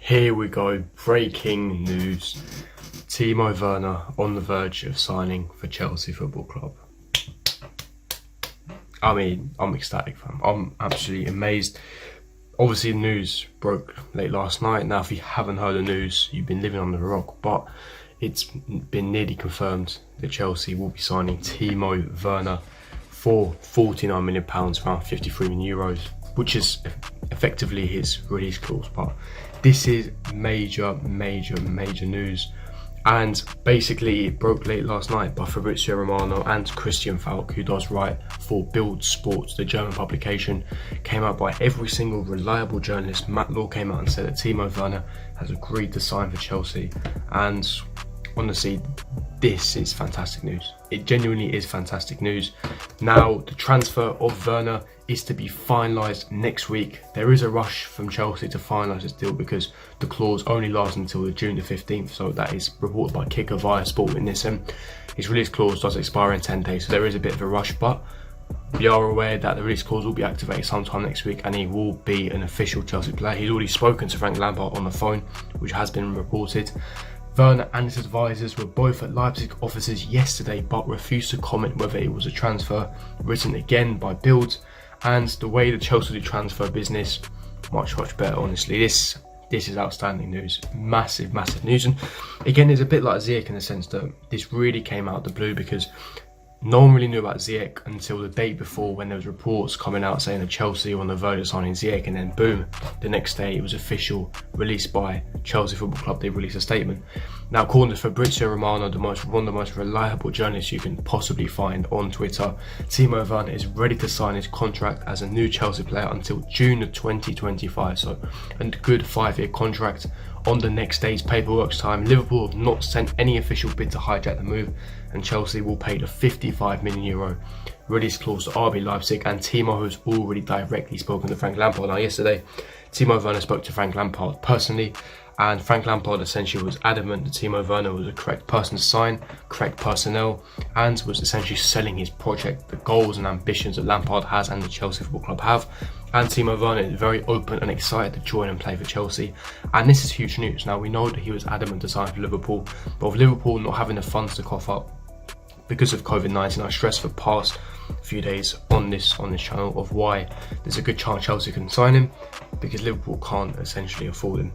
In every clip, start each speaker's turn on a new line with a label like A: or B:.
A: Here we go, breaking news. Timo Werner on the verge of signing for Chelsea Football Club. I mean, I'm ecstatic, fam. I'm absolutely amazed. Obviously, the news broke late last night. Now, if you haven't heard the news, you've been living on the rock. But it's been nearly confirmed that Chelsea will be signing Timo Werner for £49 million, around 53 million euros, which is effectively his release clause. But this is major news. And basically, it broke late last night by Fabrizio Romano and Christian Falk, who does write for Bild Sports, the German publication. Came out by every single reliable journalist. Matt Law came out and said that Timo Werner has agreed to sign for Chelsea. And honestly, this is fantastic news. It genuinely is fantastic news. Now, the transfer of Werner is to be finalised next week. There is a rush from Chelsea to finalise this deal because the clause only lasts until June the 15th. So that is reported by Kicker via Sport Witness. His release clause does expire in 10 days, so there is a bit of a rush. But we are aware that the release clause will be activated sometime next week and he will be an official Chelsea player. He's already spoken to Frank Lampard on the phone, which has been reported. Werner and his advisors were both at Leipzig offices yesterday but refused to comment whether it was a transfer, written again by Bild. And the way the Chelsea do transfer business, much better, honestly. This is outstanding news, massive news. And again, it's a bit like Ziyech in the sense that this really came out of the blue because no one really knew about Ziyech until the day before, when there was reports coming out saying that Chelsea were on the verge of signing Ziyech, and then boom, the next day it was official, released by Chelsea Football Club. They released a statement. Now, according to Fabrizio Romano, one of the most reliable journalists you can possibly find on Twitter, Timo Werner is ready to sign his contract as a new Chelsea player until June of 2025. So a good 5-year contract. On the next day's paperwork's time, Liverpool have not sent any official bid to hijack the move, and Chelsea will pay the €55 million release clause to RB Leipzig. And Timo has already directly spoken to Frank Lampard. Now, yesterday, Timo Werner spoke to Frank Lampard personally, and Frank Lampard essentially was adamant that Timo Werner was the correct person to sign, correct personnel, and was essentially selling his project, the goals and ambitions that Lampard has and the Chelsea Football Club have. And Timo Werner is very open and excited to join and play for Chelsea. And this is huge news. Now, we know that he was adamant to sign for Liverpool, but with Liverpool not having the funds to cough up because of COVID-19, I stressed for the past few days on this channel of why there's a good chance Chelsea can sign him, because Liverpool can't essentially afford him.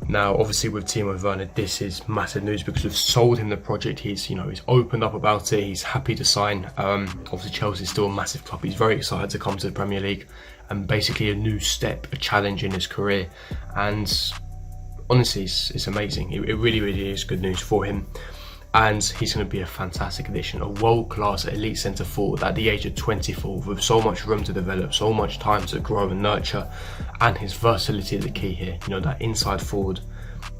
A: Now, obviously, with Timo Werner, this is massive news because we've sold him the project. He's opened up about it. He's happy to sign. Obviously, Chelsea's still a massive club. He's very excited to come to the Premier League and basically a new step, a challenge in his career. And honestly, it's amazing. It really is good news for him. And he's going to be a fantastic addition, a world-class elite centre forward at the age of 24, with so much room to develop, so much time to grow and nurture. And his versatility is the key here. That inside forward,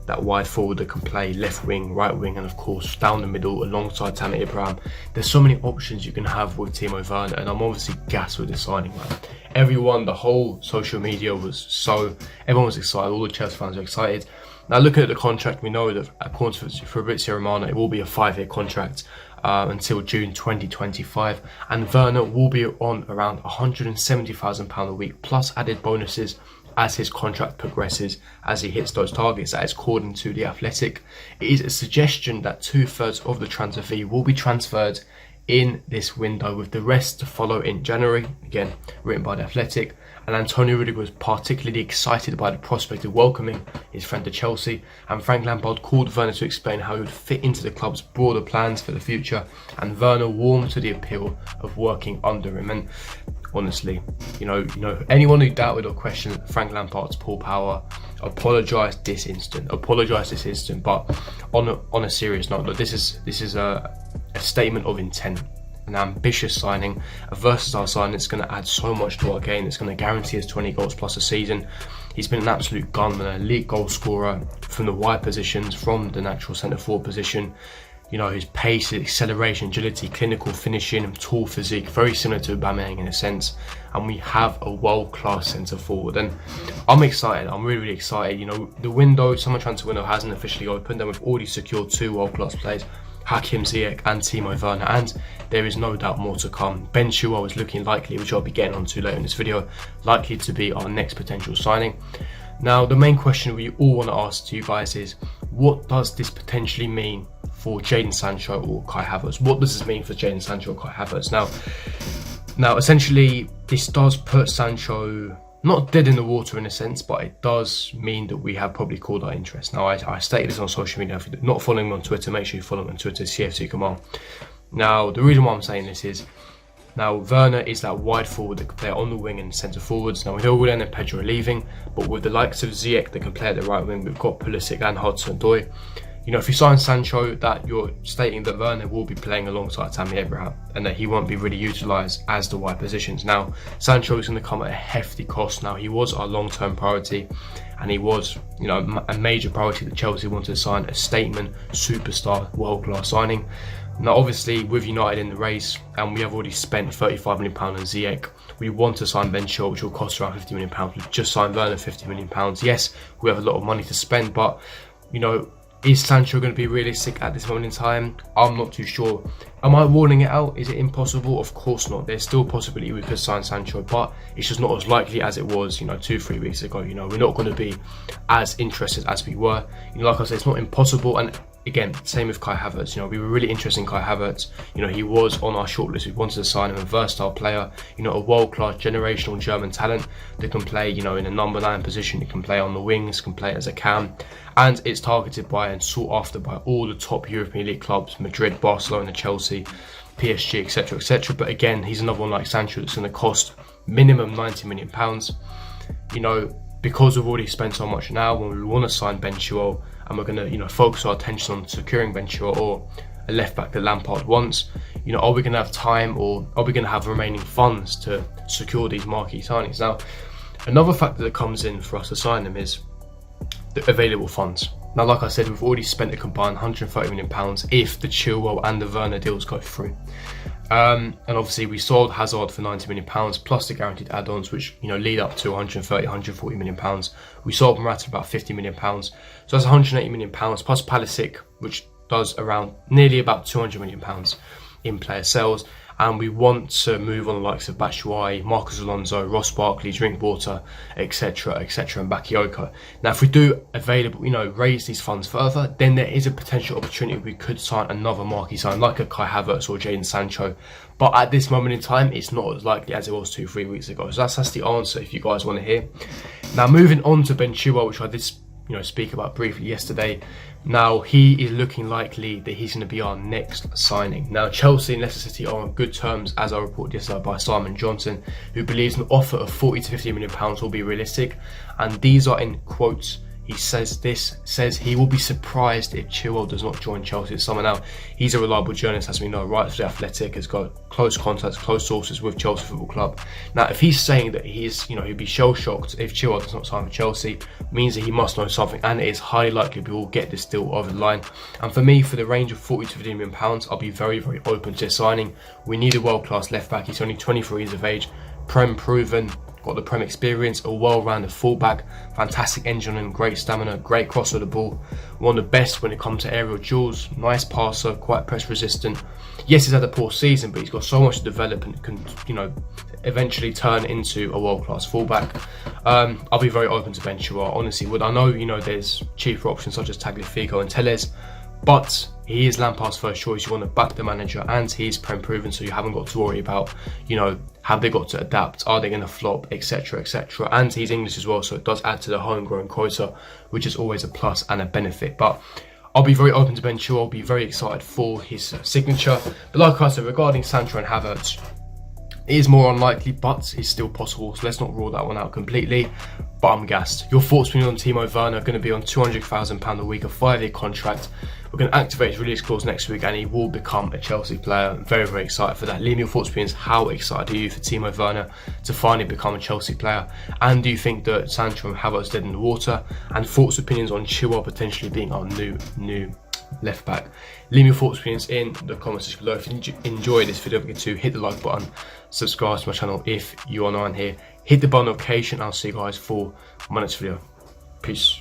A: that wide forward that can play left wing, right wing, and of course down the middle alongside Tammy Abraham. There's so many options you can have with Timo Werner, and I'm obviously gassed with this signing, man. Everyone, the whole social media everyone was excited. All the Chelsea fans were excited. Now, looking at the contract, we know that according to Fabrizio Romano, it will be a 5-year contract until June 2025, and Werner will be on around £170,000 a week plus added bonuses as his contract progresses, as he hits those targets. That is according to The Athletic. It is a suggestion that 2/3 of the transfer fee will be transferred in this window, with the rest to follow in January. Again, written by The Athletic. And Antonio Rudiger was particularly excited by the prospect of welcoming his friend to Chelsea, and Frank Lampard called Werner to explain how he would fit into the club's broader plans for the future, and Werner warmed to the appeal of working under him. And honestly, anyone who doubted or questioned Frank Lampard's pull power, apologise this instant. But on a serious note, look, this is a statement of intent. An ambitious signing, a versatile signing that's going to add so much to our game. It's going to guarantee us 20 goals plus a season. He's been an absolute gunman, an elite goal scorer from the wide positions, from the natural centre forward position. His pace, his acceleration, agility, clinical finishing, tall physique, very similar to Aubameyang in a sense. And we have a world-class centre forward. And I'm excited. I'm really excited. The summer transfer window hasn't officially opened, and we've already secured 2 world-class players, Hakim Ziyech and Timo Werner, and there is no doubt more to come. Ben Chilwell is looking likely, which I'll be getting onto later in this video, likely to be our next potential signing. Now, the main question we all want to ask to you guys is, what does this potentially mean for Jadon Sancho or Kai Havertz? What does this mean for Jadon Sancho or Kai Havertz? Now, essentially, this does put Sancho not dead in the water in a sense, but it does mean that we have probably called our interest. Now, I stated this on social media. If you're not following me on Twitter, make sure you follow me on Twitter, CFC Kamal. Now, the reason why I'm saying this is, now Werner is that wide forward that can play on the wing and centre forwards. Now, we know Willian and Pedro are leaving, but with the likes of Ziyech that can play at the right wing, we've got Pulisic and Hudson-Odoi. You know, if you sign Sancho, that you're stating that Werner will be playing alongside Tammy Abraham and that he won't be really utilised as the wide positions. Now, Sancho is going to come at a hefty cost. Now, he was our long-term priority and he was, you know, a major priority that Chelsea wanted to sign, a statement, superstar, world-class signing. Now, obviously, with United in the race, and we have already spent £35 million on Ziyech, we want to sign Ben Chilwell, which will cost around £50 million. We've just signed Werner, £50 million. Yes, we have a lot of money to spend, but, you know, is Sancho going to be realistic at this moment in time? I'm not too sure. Am I ruling it out? Is it impossible? Of course not. There's still a possibility we could sign Sancho, but it's just not as likely as it was, you know, 2-3 weeks ago. You know, we're not going to be as interested as we were. You know, like I said, it's not impossible. And again, same with Kai Havertz. You know, we were really interested in Kai Havertz. You know, he was on our shortlist. We wanted to sign him, a versatile player. You know, a world-class generational German talent that can play, you know, in a number 9 position. He can play on the wings, can play as a cam. And it's targeted by and sought after by all the top European League clubs: Madrid, Barcelona, Chelsea, PSG, etc., etc. But again, he's another one like Sancho that's going to cost minimum £90 million. You know, because we've already spent so much now, when we want to sign Ben Chilwell, and we're going to, you know, focus our attention on securing Ben Chilwell or a left back that Lampard wants, you know, are we going to have time, or are we going to have remaining funds to secure these marquee signings? Now, another factor that comes in for us to sign them is the available funds. Now, like I said, we've already spent a combined £130 million if the Chilwell and the Werner deals go through. And obviously we sold Hazard for £90 million plus the guaranteed add-ons, which, you know, lead up to £140 million. We sold Morata about £50 million. So that's £180 million plus Pulisic, which does around nearly about £200 million in player sales. And we want to move on the likes of Batshuayi, Marcos Alonso, Ross Barkley, Drinkwater, etc., etc., and Bakayoko. Now, if we do available, you know, raise these funds further, then there is a potential opportunity we could sign another marquee sign like a Kai Havertz or Jadon Sancho. But at this moment in time, it's not as likely as it was 2-3 weeks ago. So that's the answer if you guys want to hear. Now, moving on to Ben Chilwell, which I did, you know, speak about briefly yesterday. Now, he is looking likely that he's going to be our next signing. Now, Chelsea and Leicester City are on good terms, as I reported yesterday by Simon Johnson, who believes an offer of £40 to £50 million will be realistic. And these are in quotes. He says he will be surprised if Chilwell does not join Chelsea this summer. Now, he's a reliable journalist, as we know, right? For the Athletic, has got close contacts, close sources with Chelsea Football Club. Now, if he's saying that he'd be shell-shocked if Chilwell does not sign for Chelsea, means that he must know something, and it is highly likely we will get this deal over the line. And for me, for the range of £40 to £50 million, I'll be very, very open to signing. We need a world-class left-back. He's only 23 years of age, Prem proven, got the Prem experience, a well-rounded fullback, fantastic engine and great stamina, great cross of the ball, one of the best when it comes to aerial duels, nice passer, quite press resistant. Yes, he's had a poor season, but he's got so much to develop and can, you know, eventually turn into a world-class fullback. I'll be very open to Ben Chilwell, honestly. I know, you know, there's cheaper options such as Tagliafico and Telles, but he is Lampard's first choice. You want to back the manager, and he's Prem proven, so you haven't got to worry about, you know, have they got to adapt? Are they going to flop? Etc. etc. And he's English as well, so it does add to the homegrown quota, which is always a plus and a benefit. But I'll be very open to Ben Chilwell. I'll be very excited for his signature. But like I said, regarding Sancho and Havertz, it is more unlikely, but it's still possible. So let's not rule that one out completely. But I'm gassed. Your thoughts on Timo Werner? Going to be on £200,000 a week, a 5-year contract. We're going to activate his release clause next week, and he will become a Chelsea player. I'm very, very excited for that. Leave me your thoughts, opinions. How excited are you for Timo Werner to finally become a Chelsea player? And do you think that Sancho and Havertz dead in the water? And thoughts, opinions on Chilwell potentially being our new left back? Leave me your thoughts, opinions in the comments section below. If you enjoyed this video, don't forget to hit the like button, subscribe to my channel if you are new here, hit the bell notification. I'll see you guys for my next video. Peace.